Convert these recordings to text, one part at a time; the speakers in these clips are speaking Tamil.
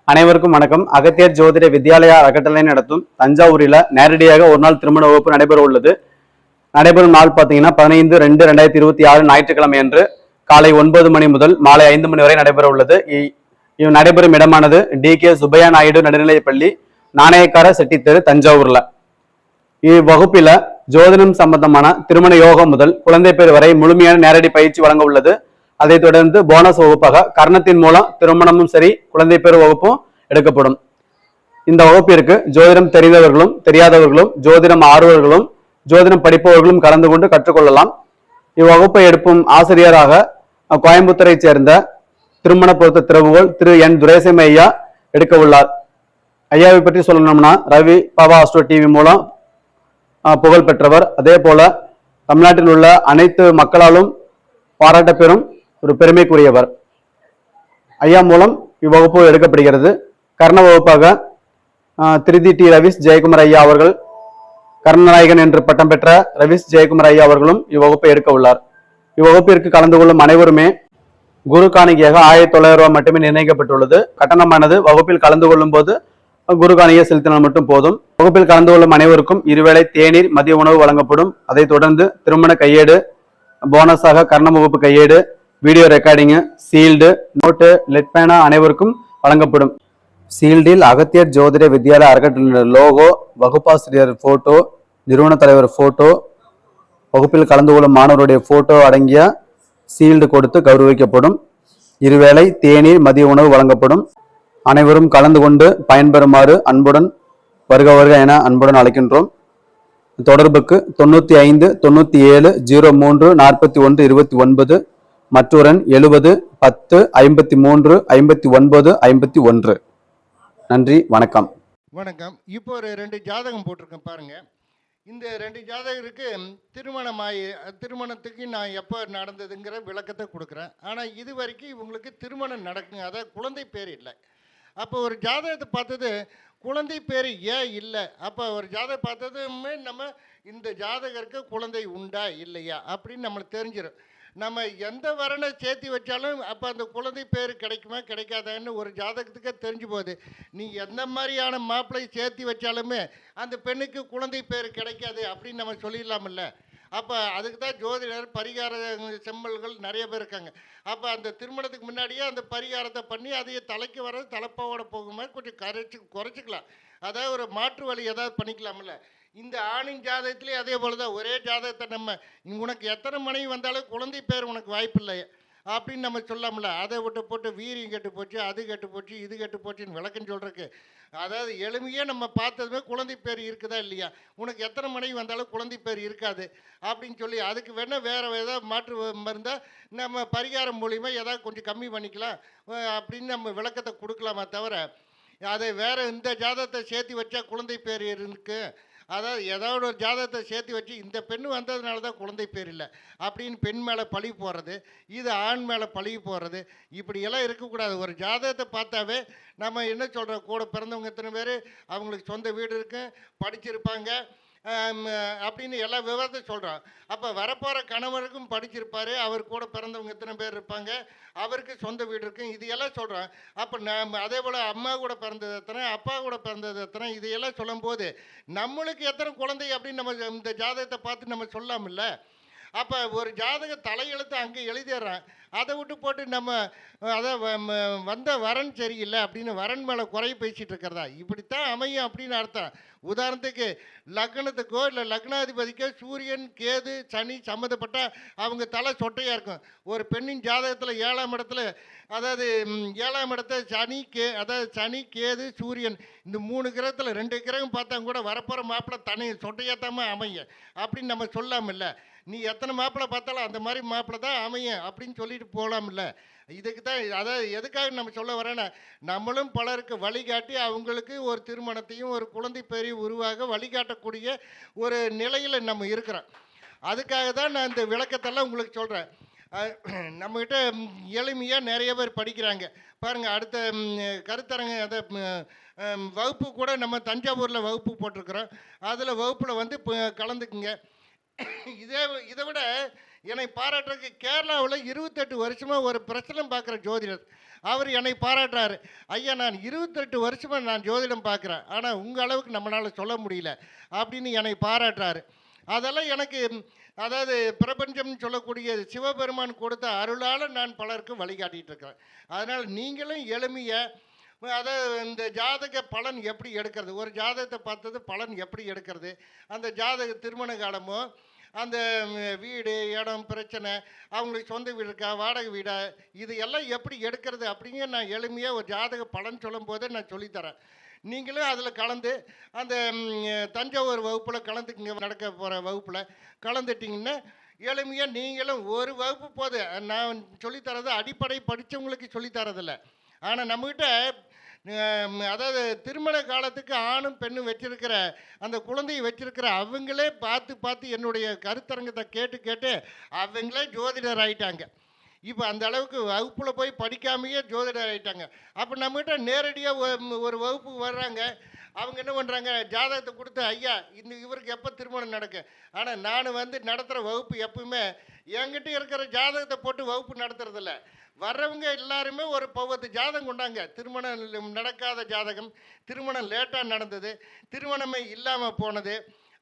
அனைவருக்கும் வணக்கம். அகத்தியர் ஜோதிட வித்யாலயா அறக்கட்டளை நடத்தும் தஞ்சாவூரில் நேரடியாக ஒரு நாள் திருமண வகுப்பு நடைபெற உள்ளது. நடைபெறும் நாள் பார்த்தீங்கன்னா 15/2/2026 ஞாயிற்றுக்கிழமை அன்று காலை 9 மணி முதல் மாலை 5 மணி வரை நடைபெற உள்ளது. நடைபெறும் இடமானது DK சுப்பையா நாயுடு நடுநிலைப்பள்ளி, நாணயக்கார செட்டித்தெரு, தஞ்சாவூர்ல. இவ்வகுப்பில ஜோதிடம் சம்பந்தமான திருமண யோகம் முதல் குழந்தை பேர் வரை முழுமையான நேரடி பயிற்சி வழங்க உள்ளது. அதைத் தொடர்ந்து போனஸ் வகுப்பாக கர்ணத்தின் மூலம் திருமணமும் சரி குழந்தை பேர் வகுப்பும் எடுக்கப்படும். இந்த வகுப்பிற்கு ஜோதிடம் தெரிந்தவர்களும் தெரியாதவர்களும் ஜோதிடம் ஆர்வலர்களும் ஜோதிடம் படிப்பவர்களும் கலந்து கொண்டு கற்றுக்கொள்ளலாம். இவ்வகுப்பை எடுக்கும் ஆசிரியராக கோயம்புத்தூரை சேர்ந்த திருமண பொருத்த திறவுகோள் திரு N துரைசாமி ஐயா எடுக்க உள்ளார். ஐயாவை பற்றி சொல்லணும்னா ரவி பாபா அஸ்ட்ரோ டிவி மூலம் புகழ் பெற்றவர். அதே போல தமிழ்நாட்டில் உள்ள அனைத்து மக்களாலும் பாராட்ட பெறும் ஒரு பெருமைக்குரியவர். ஐயா மூலம் இவ்வகுப்பு எடுக்கப்படுகிறது. கர்ண வகுப்பாக திருதி டி ரவிஷ் ஜெயக்குமார் ஐயா அவர்கள், கர்ணநாயகன் என்று பட்டம் பெற்ற ரவிஷ் ஜெயக்குமார் ஐயா அவர்களும் இவ்வகுப்பை எடுக்க உள்ளார். இவ்வகுப்பிற்கு கலந்து கொள்ளும் அனைவருமே குரு காணிக்கையாக 1900 ரூபாய் மட்டுமே நிர்ணயிக்கப்பட்டுள்ளது. கட்டணமானது வகுப்பில் கலந்து கொள்ளும் போது குரு காணிக்கை செலுத்தினால் மட்டும் போதும். வகுப்பில் கலந்து கொள்ளும் அனைவருக்கும் இருவேளை தேநீர், மதிய உணவு வழங்கப்படும். அதைத் தொடர்ந்து திருமண கையேடு, போனஸாக கர்ண வகுப்பு கையேடு, video recording, sealed, note, let பேனா அனைவருக்கும் வழங்கப்படும். சீல்டில் அகத்தியர் ஜோதிட வித்யாலயா அறக்கட்டளை லோகோ, வகுப்பாசிரியர் போட்டோ, நிறுவன தலைவர் போட்டோ, வகுப்பில் கலந்து கொள்ளும் மாணவருடைய போட்டோ அடங்கிய சீல்டு கொடுத்து கௌரவிக்கப்படும். இருவேளை தேநீர், மதிய உணவு வழங்கப்படும். அனைவரும் கலந்து கொண்டு பயன்பெறுமாறு அன்புடன் வருக வருக என அன்புடன் அழைக்கின்றோம். தொடர்புக்கு 95 97 03 41 29 மற்றொரு 70 10 53 59 51. நன்றி, வணக்கம். வணக்கம். இப்போ ஒரு 2 ஜாதகம் போட்டிருக்கேன் பாருங்க. இந்த 2 ஜாதகருக்கு திருமணத்துக்கு நான் எப்போ நடந்ததுங்கிற விளக்கத்தை கொடுக்குறேன். ஆனால் இது வரைக்கும் இவங்களுக்கு திருமணம் நடக்குங்க, அதாவது குழந்தை பேர் இல்லை. அப்போ ஒரு ஜாதகத்தை பார்த்தது குழந்தை பேர் ஏன் இல்லை, அப்போ ஒரு ஜாதகம் பார்த்ததுமே நம்ம இந்த ஜாதகருக்கு குழந்தை உண்டா இல்லையா அப்படின்னு நம்மளுக்கு தெரிஞ்சிடும். நம்ம எந்த வரனை சேர்த்து வச்சாலும் அப்போ அந்த குழந்தை பேர் கிடைக்குமா கிடைக்காதான்னு ஒரு ஜாதகத்துக்கே தெரிஞ்சு போகுது. நீ எந்த மாதிரியான மாப்பிள்ளை சேர்த்து வச்சாலுமே அந்த பெண்ணுக்கு குழந்தை பேர் கிடைக்காது அப்படின்னு நம்ம சொல்லிடலாமில்ல. அப்போ அதுக்கு தான் ஜோதிடர் பரிகார செம்மல்கள் நிறைய பேர் இருக்காங்க. அப்போ அந்த திருமணத்துக்கு முன்னாடியே அந்த பரிகாரத்தை பண்ணி அதையே தலைக்கு வர தலைப்பாவோட போகுமா கொஞ்சம் குறைச்சிக்கலாம். அதாவது ஒரு மாற்று வழி ஏதாவது பண்ணிக்கலாமில்ல. இந்த ஆணின் ஜாதகத்திலே அதே போல தான் ஒரே ஜாதகத்தை நம்ம உனக்கு எத்தனை மனைவி வந்தாலும் குழந்தை பேர் உனக்கு வாய்ப்பு இல்லை அப்படின்னு நம்ம சொல்லாமல. அதை விட்டு போட்டு வீரியம் கெட்டு போச்சு, அது கெட்டு போச்சு, இது கெட்டு போச்சுன்னு விளக்கம் சொல்கிறதுக்கு, அதாவது எளிமையாக நம்ம பார்த்ததுமே குழந்தை பேர் இருக்குதா இல்லையா, உனக்கு எத்தனை மனைவி வந்தாலும் குழந்தை பேர் இருக்காது அப்படின்னு சொல்லி அதுக்கு வேணால் வேறு ஏதாவது மாற்று மருந்தால் நம்ம பரிகாரம் மூலிமா ஏதாவது கொஞ்சம் கம்மி பண்ணிக்கலாம் அப்படின்னு நம்ம விளக்கத்தை கொடுக்கலாமா தவிர அதை வேறு இந்த ஜாதகத்தை சேர்த்து வச்சா குழந்தை பேர் இருக்கு, அதாவது ஏதாவது ஒரு ஜாதகத்தை சேர்த்து வச்சு இந்த பெண் வந்ததுனால தான் குழந்தை பேர் இல்லை அப்படின்னு பெண் மேலே பழி போடுறது, இது ஆண் மேலே பழி போடுறது, இப்படியெல்லாம் இருக்கக்கூடாது. ஒரு ஜாதகத்தை பார்த்தாவே நம்ம என்ன சொல்கிறோம், கூட பிறந்தவங்க எத்தனை பேர், அவங்களுக்கு சொந்த வீடு இருக்கு, படிச்சிருப்பாங்க அப்படின்னு எல்லா விவரத்தை சொல்கிறோம். அப்போ வரப்போகிற கணவருக்கும் படிச்சிருப்பார், அவர் கூட பிறந்தவங்க எத்தனை பேர் இருப்பாங்க, அவருக்கு சொந்த வீடு இருக்கும், இது எல்லாம் சொல்கிறோம். அப்போ நம்ம அதே போல் அம்மா கூட பிறந்தது எத்தனை, அப்பா கூட பிறந்தது எத்தனை, இதையெல்லாம் சொல்லும்போது நம்மளுக்கு எத்தனை குழந்தை அப்படின்னு நம்ம இந்த ஜாதகத்தை பார்த்து நம்ம சொல்லாமில்ல. அப்போ ஒரு ஜாதக தலையெழுத்து அங்கே எழுதிடுறேன், அதை விட்டு போட்டு நம்ம அதை வந்த வரன் சரியில்லை அப்படின்னு வரன் மேலே குறை பேசிகிட்டு இருக்கிறதா, இப்படித்தான் அமையும் அப்படின்னு அர்த்தம். உதாரணத்துக்கு லக்னத்துக்கோ இல்லை லக்னாதிபதிக்கோ சூரியன் கேது சனி சம்மந்தப்பட்டால் அவங்க தலை சொட்டையாக இருக்கும். ஒரு பெண்ணின் ஜாதகத்தில் 7ஆம் இடத்துல, அதாவது 7ஆம் இடத்த அதாவது சனி கேது சூரியன் இந்த 3 கிரகத்தில் 2 கிரகம் பார்த்தா கூட வரப்போகிற மாப்பிள்ளை தனி சொட்டையாத்தாம அமையும் அப்படின்னு நம்ம சொல்லாமில்ல. நீ எத்தனை மாப்பிள்ளை பார்த்தாலும் அந்த மாதிரி மாப்பிள்ளை தான் அமையும் அப்படின்னு சொல்லிட்டு போகலாமில்ல. இதுக்கு தான், அதாவது எதுக்காக நம்ம சொல்ல வரேன்னா, நம்மளும் பலருக்கு வழிகாட்டி அவங்களுக்கு ஒரு திருமணத்தையும் ஒரு குழந்தை பேரையும் உருவாக வழிகாட்டக்கூடிய ஒரு நிலையில் நம்ம இருக்கிறோம். அதுக்காக தான் நான் இந்த விளக்கத்தெல்லாம் உங்களுக்கு சொல்கிறேன். நம்மக்கிட்ட எளிமையாக நிறைய பேர் படிக்கிறாங்க பாருங்கள். அடுத்த கருத்தரங்க அதை வகுப்பு கூட நம்ம தஞ்சாவூரில் வகுப்பு போட்டிருக்கிறோம். அதில் வகுப்பில் வந்து கலந்துக்குங்க. இதை விட என்னை பாராட்டுறதுக்கு கேரளாவில் 28 வருஷமாக ஒரு பிரச்சனை பார்க்குற ஜோதிடர் அவர் என்னை பாராட்டுறாரு. ஐயா, நான் 28 வருஷமாக நான் ஜோதிடம் பார்க்குறேன், ஆனால் உங்கள் அளவுக்கு நம்மளால் சொல்ல முடியல அப்படின்னு என்னை பாராட்டுறாரு. அதெல்லாம் எனக்கு அதாவது பிரபஞ்சம்னு சொல்லக்கூடிய சிவபெருமான் கொடுத்த அருளால் நான் பலருக்கு வழிகாட்டிகிட்டு இருக்கிறேன். அதனால் நீங்களும் எளிமையாக அதாவது இந்த ஜாதக பலன் எப்படி எடுக்கிறது, ஒரு ஜாதகத்தை பார்த்தது பலன் எப்படி எடுக்கிறது, அந்த ஜாதக திருமண காலமோ அந்த வீடு இடம் பிரச்சனை, அவங்களுக்கு சொந்த வீடு இருக்கா வாடகை வீடா, இது எல்லாம் எப்படி எடுக்கிறது அப்படிங்க நான் எளிமையாக ஒரு ஜாதக பலன் சொல்லும் போதே நான் சொல்லித்தரேன். நீங்களும் அதில் கலந்து அந்த தஞ்சாவூர் வகுப்பில் கலந்துக்குங்க, நடக்க போகிற வகுப்பில் கலந்துட்டிங்கன்னா எளிமையாக நீங்களும் ஒரு வகுப்பு போது நான் சொல்லித்தரது அடிப்படை படித்தவங்களுக்கு சொல்லித்தரதில்லை. ஆனால் நம்மக்கிட்ட அதாவது திருமண காலத்துக்கு ஆணும் பெண்ணும் வச்சிருக்கிற அந்த குழந்தையை வச்சிருக்கிற அவங்களே பார்த்து பார்த்து என்னுடைய கருத்தரங்கத்தை கேட்டு கேட்டு அவங்களே ஜோதிடர் ஆகிட்டாங்க. இப்போ அந்த அளவுக்கு வகுப்பில் போய் படிக்காமையே ஜோதிடர் ஆகிட்டாங்க. அப்போ நம்மகிட்ட நேரடியாக ஒரு வகுப்புக்கு வர்றாங்க. அவங்க என்ன பண்ணுறாங்க, ஜாதகத்தை கொடுத்து ஐயா இவருக்கு எப்போ திருமணம் நடக்கும். ஆனால் நான் நடத்துகிற வகுப்பு எப்பவுமே என்கிட்ட இருக்கிற ஜாதகத்தை போட்டு வகுப்பு நடத்துறதில்ல. வர்றவங்க எல்லாருமே ஒரு 10 ஜாதகம் கொண்டாங்க. திருமணம் நடக்காத ஜாதகம், திருமணம் லேட்டாக நடந்தது, திருமணமே இல்லாமல் போனது,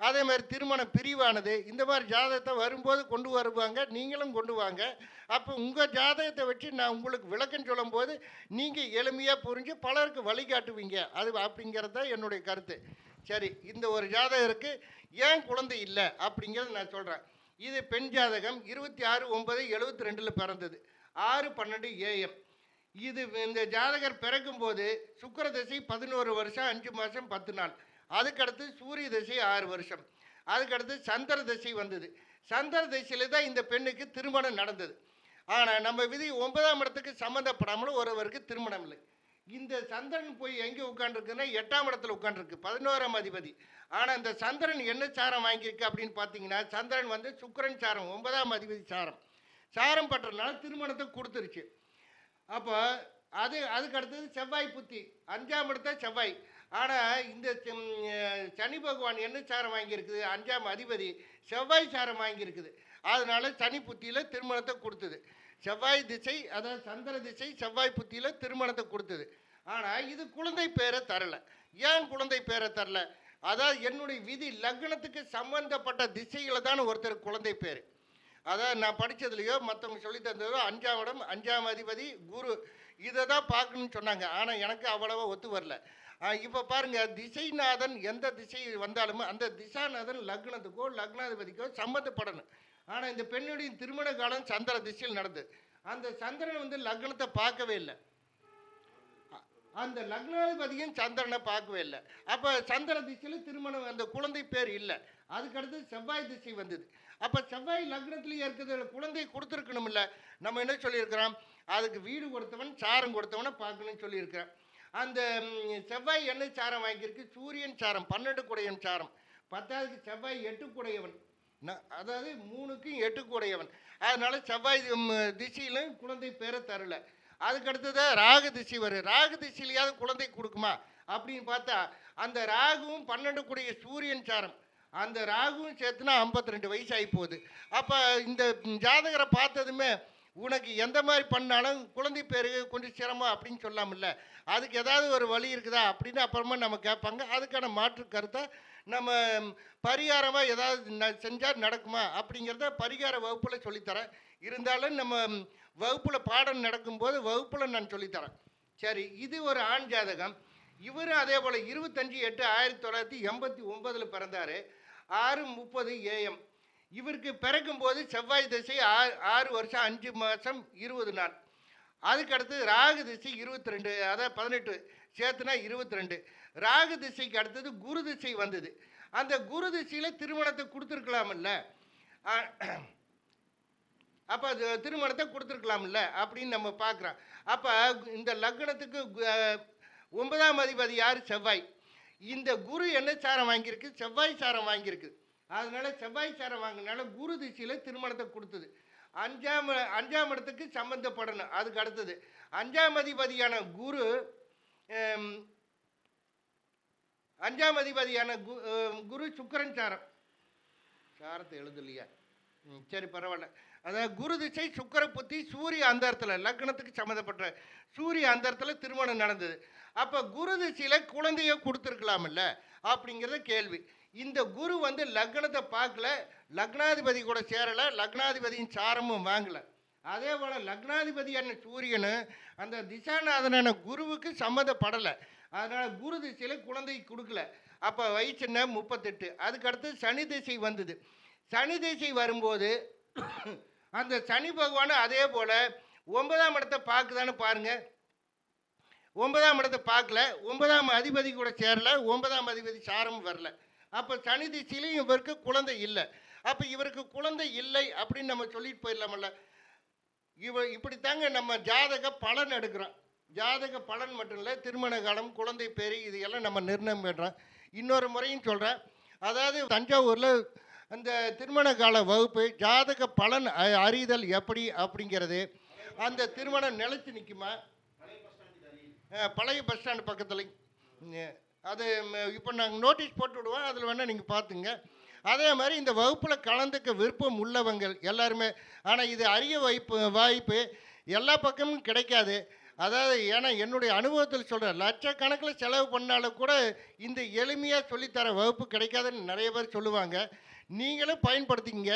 அதே மாதிரி திருமணம் பிரிவானது, இந்த மாதிரி ஜாதகத்தை வரும்போது கொண்டு வருவாங்க. நீங்களும் கொண்டு வாங்க. அப்போ உங்கள் ஜாதகத்தை வச்சு நான் உங்களுக்கு விளக்கம் சொல்லும்போது நீங்கள் எளிமையாக புரிஞ்சு பலருக்கு வழிகாட்டுவீங்க. அது அப்படிங்கிறது தான் என்னுடைய கருத்து. சரி, இந்த ஒரு ஜாதகம் இருக்குது, ஏன் குழந்தை இல்லை அப்படிங்கிறத நான் சொல்கிறேன். இது பெண் ஜாதகம், 26/9/72 பிறந்தது, 6/12 AM. இது இந்த ஜாதகர் பிறக்கும்போது சுக்கிர திசை 11 வருஷம் 5 மாதம் 10 நாள். அதுக்கடுத்து சூரிய திசை 6 வருஷம். அதுக்கடுத்து சந்திர திசை வந்தது. சந்திர திசையில் தான் இந்த பெண்ணுக்கு திருமணம் நடந்தது. ஆனால் நம்ம விதி 9ஆம் இடத்துக்கு சம்மந்தப்படாமல் ஒருவருக்கு திருமணம் இல்லை. இந்த சந்திரன் போய் எங்கே உட்காந்துருக்குன்னா 8ஆம் இடத்துல உட்காந்துருக்கு, 11ஆம் அதிபதி. ஆனால் இந்த சந்திரன் என்ன சாரம் வாங்கியிருக்கு அப்படின்னு பார்த்தீங்கன்னா, சந்திரன் சுக்கிரன் சாரம், 9ஆம் அதிபதி சாரம். சாரம் பட்டறனால திருமணத்தை கொடுத்துருச்சு. அப்போ அதுக்கு அடுத்தது செவ்வாய் புத்தி, 5ஆம் இடத்த செவ்வாய். ஆனால் இந்த சனி பகவான் என்ன சாரம் வாங்கியிருக்குது, 5ஆம் அதிபதி செவ்வாய் சாரம் வாங்கியிருக்குது. அதனால சனி புத்தியில் திருமணத்தை கொடுத்தது. செவ்வாய் திசை, அதாவது சந்திர திசை செவ்வாய் புத்தியில் திருமணத்தை கொடுத்தது. ஆனால் இது குழந்தை பேரை தரலை. ஏன் குழந்தை பேரை தரல? அதாவது என்னுடைய விதி லக்னத்துக்கு சம்பந்தப்பட்ட திசைகளை தான் ஒருத்தர் குழந்தை பேர். அதாவது நான் படித்ததுலையோ மற்றவங்க சொல்லி தந்ததோ 5ஆம் இடம் 5ஆம் அதிபதி குரு, இதை தான் பார்க்கணும்னு சொன்னாங்க. ஆனால் எனக்கு அவ்வளவா ஒத்து வரல. இப்போ பாருங்கள், திசைநாதன் எந்த திசை வந்தாலுமே அந்த திசாநாதன் லக்னத்துக்கோ லக்னாதிபதிக்கோ சம்மந்தப்படணும். ஆனால் இந்த பெண்ணுடைய திருமண காலம் சந்திர திசையில் நடந்தது. அந்த சந்திரன் லக்னத்தை பார்க்கவே இல்லை, அந்த லக்னாதிபதியும் சந்திரனை பார்க்கவே இல்லை. அப்போ சந்திர திசையில் திருமணம், அந்த குழந்தை பேர் இல்லை. அதுக்கடுத்து செவ்வாய் திசை வந்தது. அப்போ செவ்வாய் லக்னத்திலேயே இருக்கிறது, குழந்தை கொடுத்துருக்கணும் இல்லை. நம்ம என்ன சொல்லியிருக்கிறோம், அதுக்கு வீடு கொடுத்தவன் சாரம் கொடுத்தவனை பார்க்கணும்னு சொல்லியிருக்கிறேன். அந்த செவ்வாய் என்ன சாரம் வாங்கியிருக்கு, சூரியன் சாரம், 12 குடையவன் சாரம். 10ஆவதுக்கு செவ்வாய் 8 குடையவன், அதாவது 3க்கும் 8 குடையவன். அதனால செவ்வாய் திசையிலும் குழந்தை பேரை தரல. அதுக்கடுத்தது ராகு திசை வரும். ராகு திசையிலையாவது குழந்தை கொடுக்குமா அப்படின்னு பார்த்தா அந்த ராகுவும் 12 கூடிய சூரியன் சாரம், அந்த ராகுவும் சேர்த்துனா 52 வயசு ஆகி போகுது. அப்போ இந்த ஜாதகரை பார்த்ததுமே உனக்கு எந்த மாதிரி பண்ணாலும் குழந்தை பேரு கொஞ்சம் சிரமம் அப்படின்னு சொல்லாமல்ல, அதுக்கு ஏதாவது ஒரு வழி இருக்குதா அப்படின்னு அப்புறமா நம்ம கேட்பாங்க. அதுக்கான மாற்று கருத்தை நம்ம பரிகாரமாக ஏதாவது செஞ்சால் நடக்குமா அப்படிங்கிறத பரிகார வகுப்பில் சொல்லித்தரேன். இருந்தாலும் நம்ம வகுப்பில் பாடம் நடக்கும்போது வகுப்பில் நான் சொல்லித்தரேன். சரி, இது ஒரு ஆண் ஜாதகம். இவர் அதே போல் 25/8/1989 பிறந்தார், 6:30 AM. இவருக்கு பிறக்கும்போது செவ்வாய் திசை 6 வருஷம் 5 மாதம் 20 நாள். அதுக்கடுத்து ராகு திசை 22, அதாவது 18 சேர்த்துனா 22. ராகு திசைக்கு அடுத்தது குரு திசை வந்தது. அந்த குரு திசையில் திருமணத்தை கொடுத்துருக்கலாமில்ல, அப்போ அது திருமணத்தை கொடுத்துருக்கலாமில்ல அப்படின்னு நம்ம பார்க்குறோம். அப்போ இந்த லக்னத்துக்கு 9ஆம் அதிபதி யார், செவ்வாய். இந்த குரு என்ன சாரம் வாங்கியிருக்கு, செவ்வாய் சாரம் வாங்கியிருக்கு. அதனால செவ்வாய் சாரம் வாங்கினால குரு திசையில் திருமணத்தை கொடுத்தது. 5ஆம் இடத்துக்கு சம்பந்தப்படணும். அதுக்கு அடுத்தது 5ஆம் அதிபதியான குரு, 5ஆம் அதிபதியான குரு சுக்கிரன் சாரம், சாரத்தை எழுதலையா, சரி பரவாயில்ல. அதாவது குரு திசை சுக்கிர புத்தி சூரிய அந்தரத்தில் லக்னத்துக்கு சம்மந்தப்பட்ட சூரிய அந்தரத்தில் திருமணம் நடந்தது. அப்போ குரு திசையில் குழந்தைய கொடுத்துருக்கலாம்ல அப்படிங்கிறத கேள்வி. இந்த குரு வந்து லக்னத்தை பார்க்கல, லக்னாதிபதி கூட சேரலை, லக்னாதிபதியின் சாரமும் வாங்கலை. அதே போல் லக்னாதிபதியான சூரியனு அந்த திசாநாதனான குருவுக்கு சம்மந்தப்படலை. அதனால் குரு திசையில் குழந்தை கொடுக்கல. அப்போ வயசுன்னா 38. அதுக்கடுத்து சனி திசை வந்தது. சனி திசை வரும்போது அந்த சனி பகவான் அதே போல் 9ஆம் இடத்தை பார்க்குதான்னு பாருங்கள். 9ஆம் இடத்தை பார்க்கல, 9ஆம் அதிபதி கூட சேரல, 9ஆம் அதிபதி சாரமும் வரல. அப்போ சனி திசையிலையும் இவருக்கு குழந்தை இல்லை. அப்போ இவருக்கு குழந்தை இல்லை அப்படின்னு நம்ம சொல்லிட்டு போயிடலாமல்ல. இப்படித்தாங்க நம்ம ஜாதக பலன் எடுக்கிறோம். ஜாதக பலன் மட்டும் இல்லை, திருமண காலம், குழந்தை பேர், இது எல்லாம் நம்ம நிர்ணயம் பண்ணுறோம். இன்னொரு முறையும் சொல்கிறேன். அதாவது தஞ்சாவூரில் அந்த திருமண கால வகுப்பு ஜாதக பலன் அறிதல் எப்படி அப்படிங்கிறது. அந்த திருமணம் நிலைச்சு நிற்குமா? பழைய பஸ் ஸ்டாண்டு பக்கத்தில் அது இப்போ நாங்கள் நோட்டீஸ் போட்டு விடுவோம், அதில் வேணால் நீங்கள் பார்த்துங்க. அதே மாதிரி இந்த வகுப்பில் கலந்துக்க விருப்பம் உள்ளவங்கள் எல்லாருமே. ஆனால் இது அரிய வாய்ப்பு எல்லா பக்கமும் கிடைக்காது. அதாவது ஏன்னா என்னுடைய அனுபவத்தில் சொல்கிறேன், லட்சக்கணக்கில் செலவு பண்ணாலும் கூட இந்த எளிமையாக சொல்லித்தர வகுப்பு கிடைக்காதுன்னு நிறைய பேர் சொல்லுவாங்க. நீங்களும் பயன்படுத்திங்க.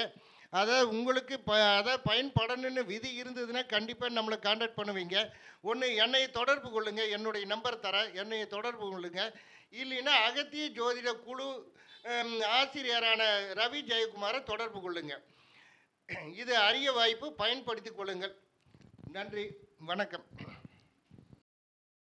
அதாவது உங்களுக்கு அதாவது பயன்படணுன்னு விதி இருந்ததுன்னா கண்டிப்பாக நம்மளை கான்டாக்ட் பண்ணுவீங்க. ஒன்று என்னை தொடர்பு கொள்ளுங்கள், என்னுடைய நம்பர் தரேன், என்னை தொடர்பு கொள்ளுங்கள். இல்லைன்னா அகத்திய ஜோதிட குழு ஆசிரியரான ரவி ஜெயக்குமாரை தொடர்பு கொள்ளுங்கள். இது அரிய வாய்ப்பு, பயன்படுத்தி கொள்ளுங்கள். நன்றி, வணக்கம்.